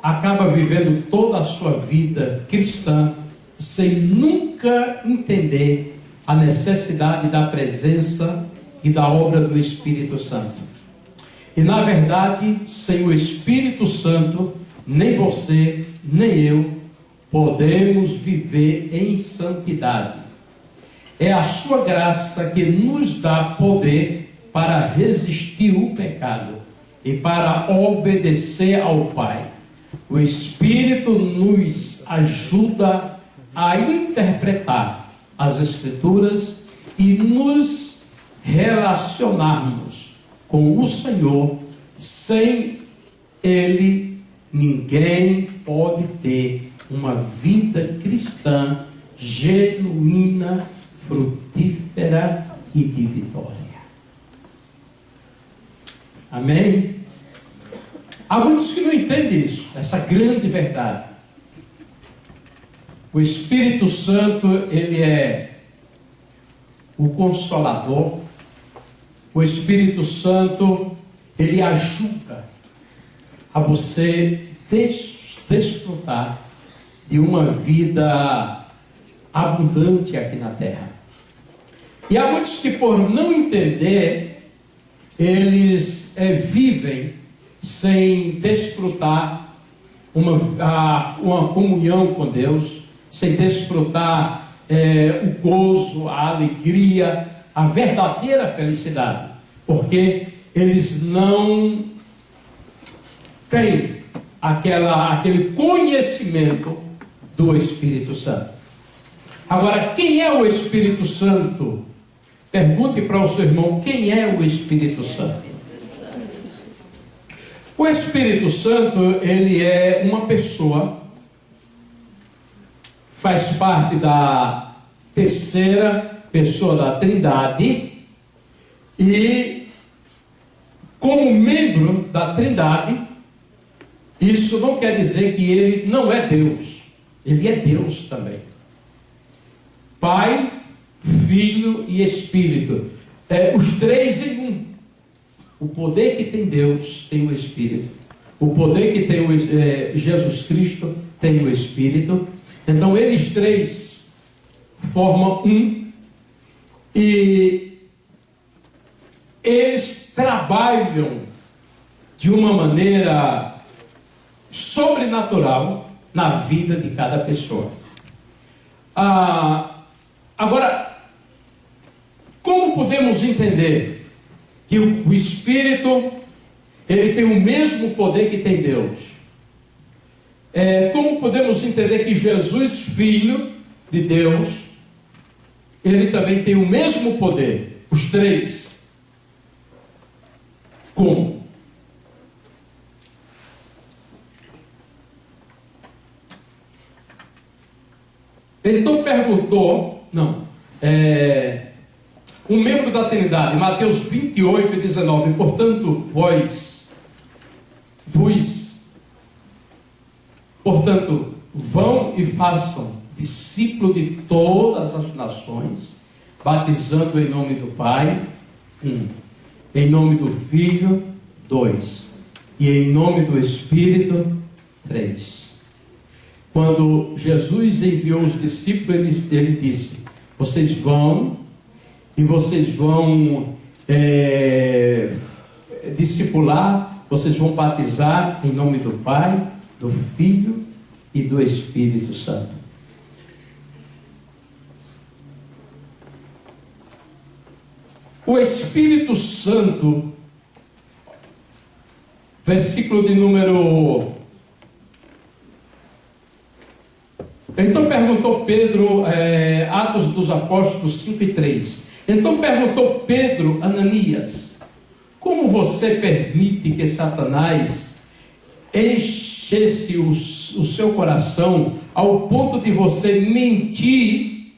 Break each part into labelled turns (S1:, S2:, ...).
S1: acaba vivendo toda a sua vida cristã sem nunca entender a necessidade da presença e da obra do Espírito Santo. E na verdade, sem o Espírito Santo, nem você, nem eu podemos viver em santidade. É a sua graça que nos dá poder para resistir o pecado e para obedecer ao Pai. O Espírito nos ajuda a interpretar as Escrituras e nos relacionarmos com o Senhor. Sem Ele, ninguém pode ter uma vida cristã genuína, frutífera e de vitória. Amém? Há muitos que não entendem isso, essa grande verdade. O Espírito Santo, ele é o Consolador. O Espírito Santo, ele ajuda a você desfrutar de uma vida abundante aqui na terra. E há muitos que, por não entender, eles vivem sem desfrutar uma comunhão com Deus, sem desfrutar o gozo, a alegria, a verdadeira felicidade, porque eles não têm aquele conhecimento do Espírito Santo. Agora, quem é o Espírito Santo? Pergunte para o seu irmão, quem é o Espírito Santo? O Espírito Santo, ele é uma pessoa, faz parte da terceira pessoa da Trindade, e como membro da Trindade, isso não quer dizer que ele não é Deus, ele é Deus também. Pai, Filho e Espírito, os três em um. O poder que tem Deus tem o Espírito, o poder que tem Jesus Cristo tem o Espírito. Então eles três formam um, e eles trabalham de uma maneira sobrenatural na vida de cada pessoa. Agora, como podemos entender que o Espírito, ele tem o mesmo poder que tem Deus? Como podemos entender que Jesus, Filho de Deus, ele também tem o mesmo poder? Os três. Como? Então perguntou, um membro da Trindade, Mateus 28, 19, portanto, vão e façam discípulo de todas as nações, batizando em nome do Pai, em nome do Filho, 2, e em nome do Espírito, 3. Quando Jesus enviou os discípulos, ele disse: vocês vão e vocês vão discipular, vocês vão batizar em nome do Pai, do Filho e do Espírito Santo. O Espírito Santo, versículo de número... Então perguntou Pedro, Atos dos Apóstolos 5 e 3. Então perguntou Pedro, Ananias: como você permite que Satanás enchesse o seu coração ao ponto de você mentir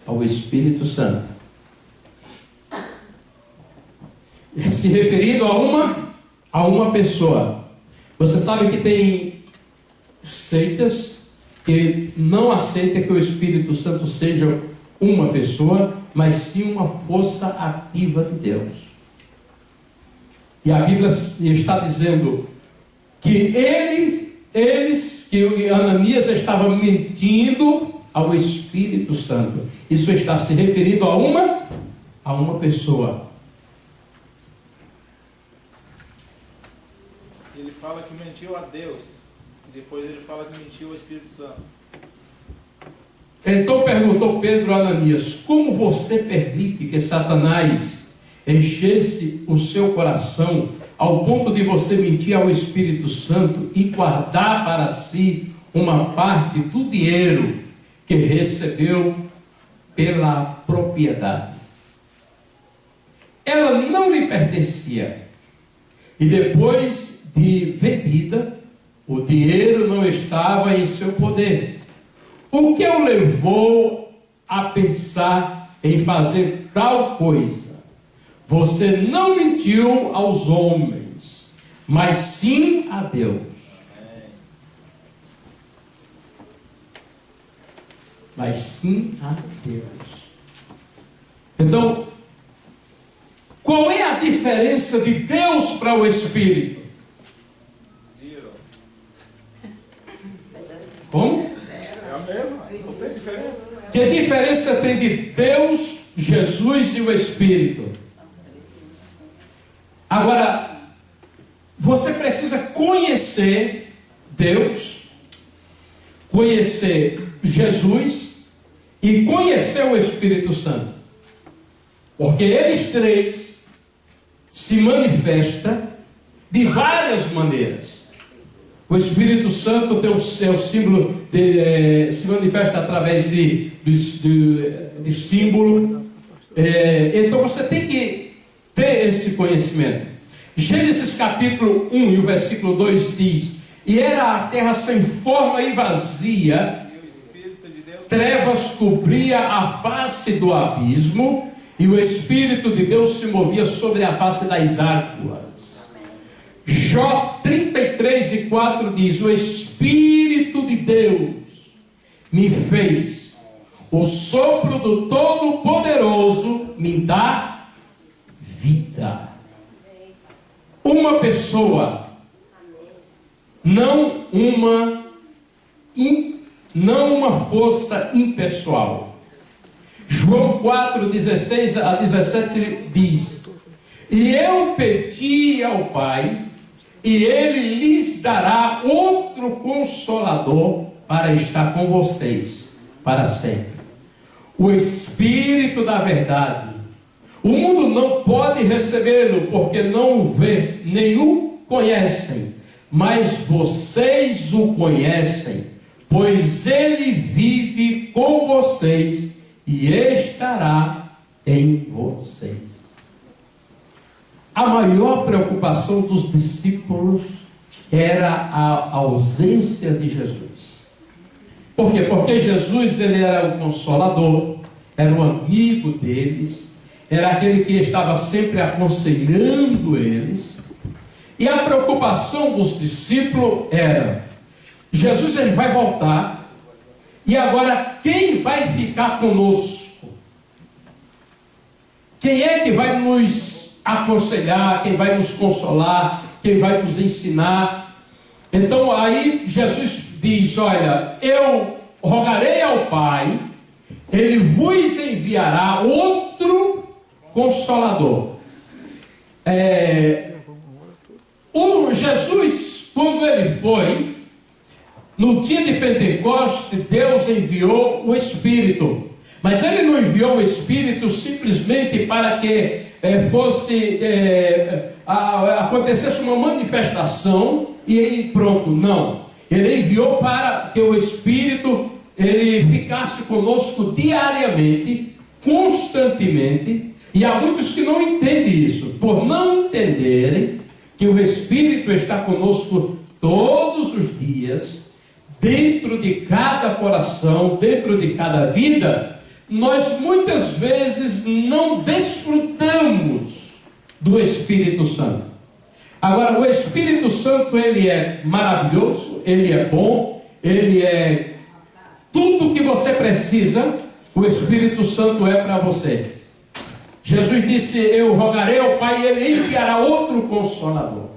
S1: ao Espírito Santo? Se referindo a uma pessoa. Você sabe que tem seitas que não aceitam que o Espírito Santo seja uma pessoa, mas sim uma força ativa de Deus. E a Bíblia está dizendo que que Ananias estava mentindo ao Espírito Santo. Isso está se referindo a uma pessoa.
S2: Ele fala que mentiu a Deus. E depois ele fala que mentiu ao Espírito Santo.
S1: Então perguntou Pedro a Ananias: como você permite que Satanás enchesse o seu coração ao ponto de você mentir ao Espírito Santo e guardar para si uma parte do dinheiro que recebeu pela propriedade? Ela não lhe pertencia. E depois de vendida, o dinheiro não estava em seu poder. O que o levou a pensar em fazer tal coisa? Você não mentiu aos homens, mas sim a Deus. Mas sim a Deus. Então, qual é a diferença de Deus para o Espírito?
S2: Zero.
S1: Como?
S2: É a mesma, não tem diferença.
S1: Que diferença tem de Deus, Jesus e o Espírito? Agora, você precisa conhecer Deus, conhecer Jesus e conhecer o Espírito Santo. Porque eles três se manifestam de várias maneiras. O Espírito Santo tem o seu símbolo, se manifesta através de símbolo. Então você tem que ter esse conhecimento. Gênesis capítulo 1 e o versículo 2 diz: e era a terra sem forma e vazia, trevas cobria a face do abismo, e o Espírito de Deus se movia sobre a face das águas. Jó 33:4 diz: o Espírito de Deus me fez, o sopro do Todo-Poderoso me dá vida. Uma pessoa, não uma força impessoal. João 4:16-17 diz: e eu pedi ao Pai, e Ele lhes dará outro Consolador para estar com vocês para sempre, o Espírito da verdade. O mundo não pode recebê-lo, porque não o vê, nem o conhecem. Mas vocês o conhecem, pois ele vive com vocês e estará em vocês. A maior preocupação dos discípulos era a ausência de Jesus. Por quê? Porque Jesus, ele era o Consolador, era o amigo deles, era aquele que estava sempre aconselhando eles. E a preocupação dos discípulos era: Jesus, ele vai voltar, e agora quem vai ficar conosco? Quem é que vai nos aconselhar? Quem vai nos consolar? Quem vai nos ensinar? Então aí Jesus diz: olha, eu rogarei ao Pai, Ele vos enviará outro Consolador. O Jesus, quando ele foi, no dia de Pentecostes, Deus enviou o Espírito. Mas ele não enviou o Espírito simplesmente para que acontecesse uma manifestação e aí pronto. Não. Ele enviou para que o Espírito ele ficasse conosco diariamente, constantemente. E há muitos que não entendem isso, por não entenderem que o Espírito está conosco todos os dias, dentro de cada coração, dentro de cada vida. Nós muitas vezes não desfrutamos do Espírito Santo. Agora, o Espírito Santo, ele é maravilhoso, ele é bom, ele é tudo o que você precisa. O Espírito Santo é para você. Jesus disse: eu rogarei ao Pai e Ele enviará outro Consolador.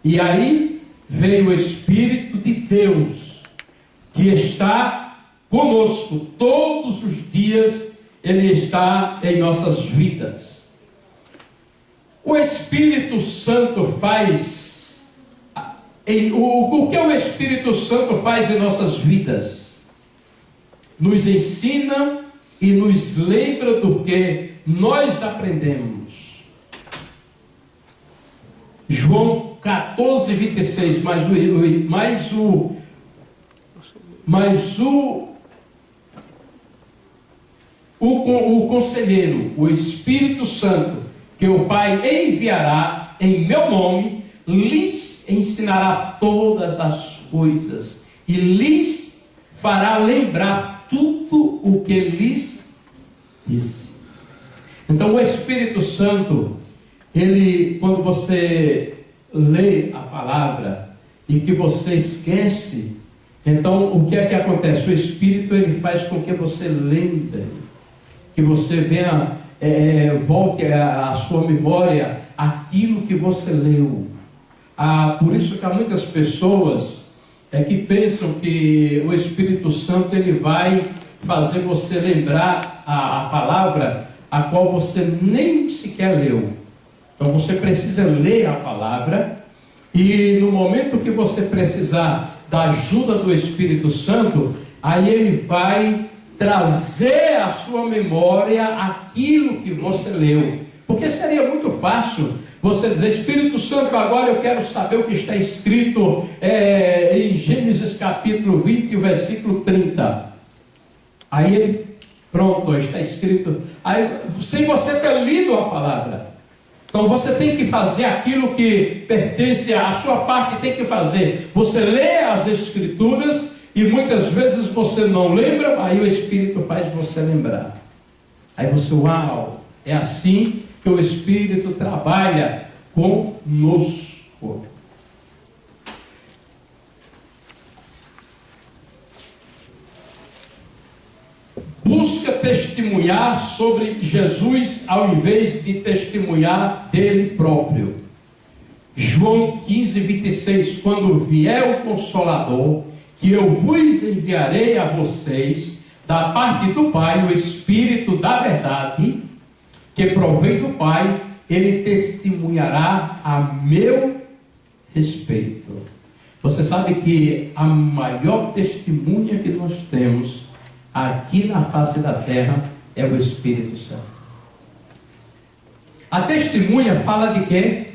S1: E aí veio o Espírito de Deus, que está conosco todos os dias. Ele está em nossas vidas. O Espírito Santo faz... O que o Espírito Santo faz em nossas vidas? Nos ensina e nos lembra do que nós aprendemos. João 14, 26, o conselheiro, o Espírito Santo, que o Pai enviará em meu nome, lhes ensinará todas as coisas e lhes fará lembrar tudo o que lhes disse. Então o Espírito Santo, ele, quando você lê a palavra e que você esquece, então o que é que acontece? O Espírito, ele faz com que você lembre, que você venha, volte à sua memória aquilo que você leu. Por isso que há muitas pessoas que pensam que o Espírito Santo, ele vai fazer você lembrar a palavra a qual você nem sequer leu. Então você precisa ler a palavra, e no momento que você precisar da ajuda do Espírito Santo, aí ele vai trazer à sua memória aquilo que você leu. Porque seria muito fácil você dizer: Espírito Santo, agora eu quero saber o que está escrito em Gênesis capítulo 20, versículo 30. Aí ele, pronto, está escrito. Aí, sem você ter lido a palavra. Então você tem que fazer aquilo que pertence à sua parte, tem que fazer. Você lê as Escrituras e muitas vezes você não lembra, aí o Espírito faz você lembrar. Aí você, uau, é assim que o Espírito trabalha conosco. Busca testemunhar sobre Jesus ao invés de testemunhar dele próprio. João 15, 26, quando vier o Consolador, que eu vos enviarei a vocês, da parte do Pai, o Espírito da verdade, que provém do Pai, ele testemunhará a meu respeito. Você sabe que a maior testemunha que nós temos aqui na face da terra é o Espírito Santo. A testemunha fala de quê?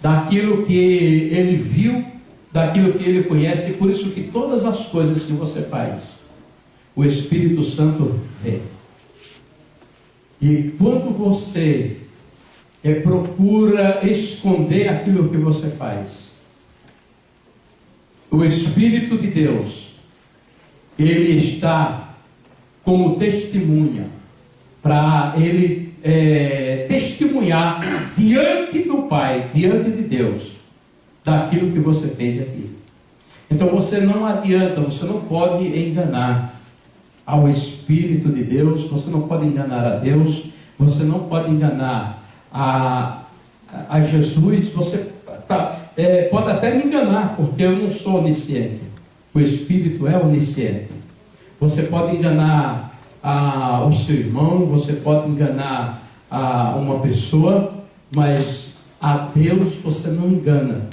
S1: Daquilo que ele viu, daquilo que ele conhece, e por isso que todas as coisas que você faz, o Espírito Santo vê. E quando você procura esconder aquilo que você faz, o Espírito de Deus, ele está como testemunha, para ele testemunhar diante do Pai, diante de Deus, daquilo que você fez aqui. Então você não adianta, você não pode enganar ao Espírito de Deus, você não pode enganar a Deus, você não pode enganar a Jesus. Você pode até me enganar, porque eu não sou onisciente, o Espírito é onisciente. Você pode enganar o seu irmão, você pode enganar uma pessoa, mas a Deus você não engana.